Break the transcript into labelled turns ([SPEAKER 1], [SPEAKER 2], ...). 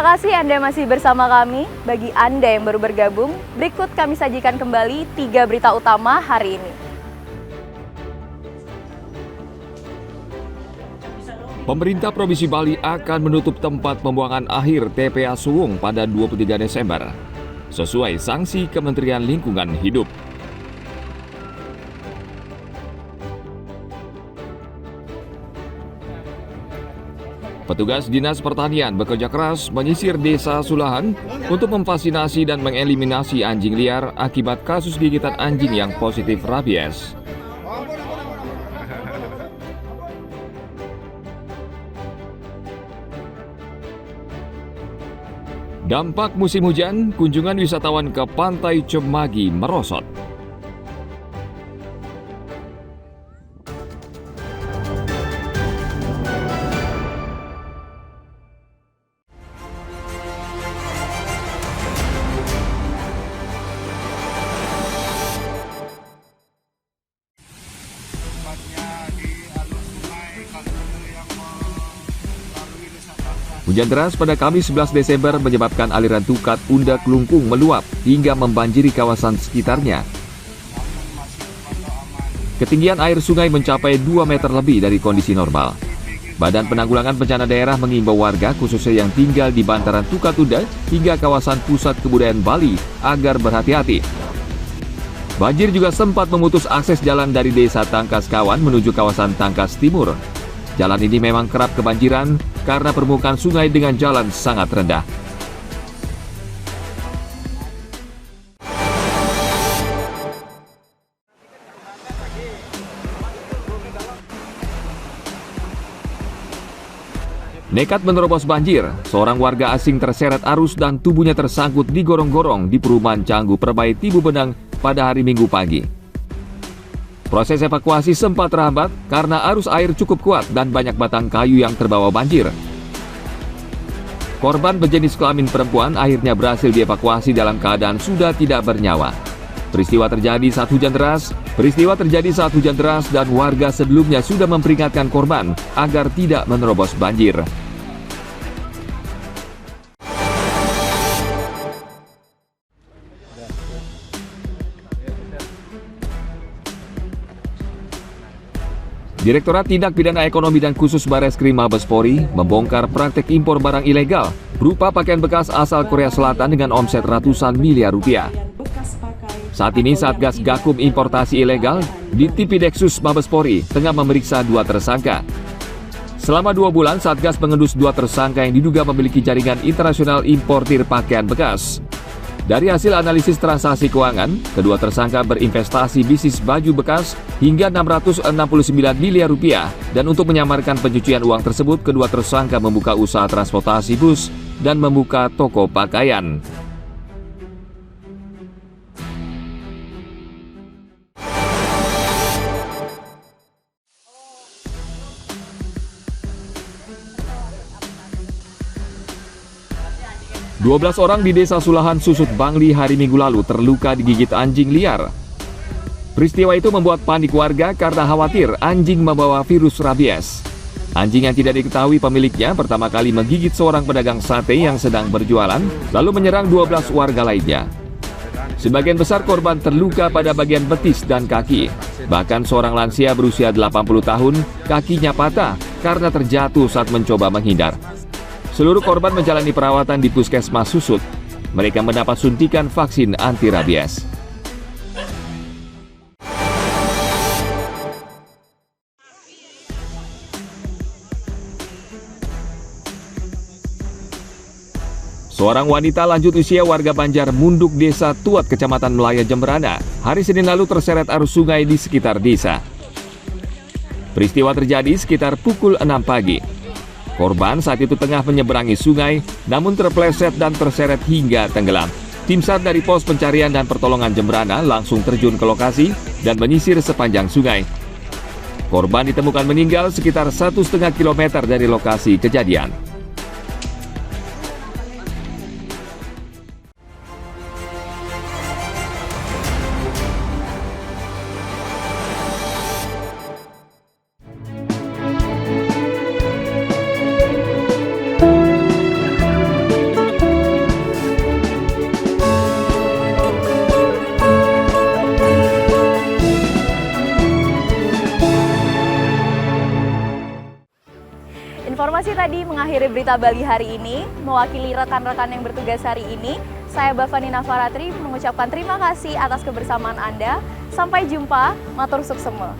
[SPEAKER 1] Terima kasih Anda masih bersama kami. Bagi Anda yang baru bergabung, berikut kami sajikan kembali 3 berita utama hari ini.
[SPEAKER 2] Pemerintah Provinsi Bali akan menutup tempat pembuangan akhir TPA Suwung pada 23 Desember, sesuai sanksi Kementerian Lingkungan Hidup. Petugas Dinas Pertanian bekerja keras menyisir Desa Sulahan untuk memvaksinasi dan mengeliminasi anjing liar akibat kasus gigitan anjing yang positif rabies. Dampak musim hujan, kunjungan wisatawan ke Pantai Cemagi merosot. Hujan deras pada Kamis 11 Desember menyebabkan aliran Tukat Unda Klungkung meluap hingga membanjiri kawasan sekitarnya. Ketinggian air sungai mencapai 2 meter lebih dari kondisi normal. Badan Penanggulangan Bencana Daerah mengimbau warga khususnya yang tinggal di bantaran Tukat Unda hingga kawasan pusat kebudayaan Bali agar berhati-hati. Banjir juga sempat memutus akses jalan dari Desa Tangkas Kawan menuju kawasan Tangkas Timur. Jalan ini memang kerap kebanjiran karena permukaan sungai dengan jalan sangat rendah. Nekat menerobos banjir, seorang warga asing terseret arus dan tubuhnya tersangkut di gorong-gorong di perumahan Canggu Perbai Tibu Benang pada hari Minggu pagi. Proses evakuasi sempat terhambat karena arus air cukup kuat dan banyak batang kayu yang terbawa banjir. Korban berjenis kelamin perempuan akhirnya berhasil dievakuasi dalam keadaan sudah tidak bernyawa. Peristiwa terjadi saat hujan deras dan warga sebelumnya sudah memperingatkan korban agar tidak menerobos banjir. Direktorat Tindak Pidana Ekonomi dan Khusus Bareskrim Mabespori membongkar praktek impor barang ilegal berupa pakaian bekas asal Korea Selatan dengan omset ratusan miliar rupiah. Saat ini Satgas Gakum Importasi Ilegal di Tipideksus Mabespori tengah memeriksa 2 tersangka. Selama 2 bulan, Satgas mengendus 2 tersangka yang diduga memiliki jaringan internasional importir pakaian bekas. Dari hasil analisis transaksi keuangan, kedua tersangka berinvestasi bisnis baju bekas hingga 669 miliar rupiah dan untuk menyamarkan pencucian uang tersebut, kedua tersangka membuka usaha transportasi bus dan membuka toko pakaian. Dua 12 orang di Desa Sulahan Susut Bangli hari Minggu lalu terluka digigit anjing liar. Peristiwa itu membuat panik warga karena khawatir anjing membawa virus rabies. Anjing yang tidak diketahui pemiliknya pertama kali menggigit seorang pedagang sate yang sedang berjualan, lalu menyerang 12 warga lainnya. Sebagian besar korban terluka pada bagian betis dan kaki. Bahkan seorang lansia berusia 80 tahun, kakinya patah karena terjatuh saat mencoba menghindar. Seluruh korban menjalani perawatan di Puskesmas Susut. Mereka mendapat suntikan vaksin anti rabies. Seorang wanita lanjut usia warga Banjar Munduk Desa Tuat Kecamatan Melaya Jemberana hari Senin lalu terseret arus sungai di sekitar desa. Peristiwa terjadi sekitar pukul 6 pagi. Korban saat itu tengah menyeberangi sungai, namun terpleset dan terseret hingga tenggelam. Tim SAR dari Pos Pencarian dan Pertolongan Jemberana langsung terjun ke lokasi dan menyisir sepanjang sungai. Korban ditemukan meninggal sekitar 1,5 kilometer dari lokasi kejadian.
[SPEAKER 1] Informasi tadi mengakhiri berita Bali hari ini. Mewakili rekan-rekan yang bertugas hari ini, saya Bavani Nafaratri mengucapkan terima kasih atas kebersamaan Anda. Sampai jumpa, matur suksema.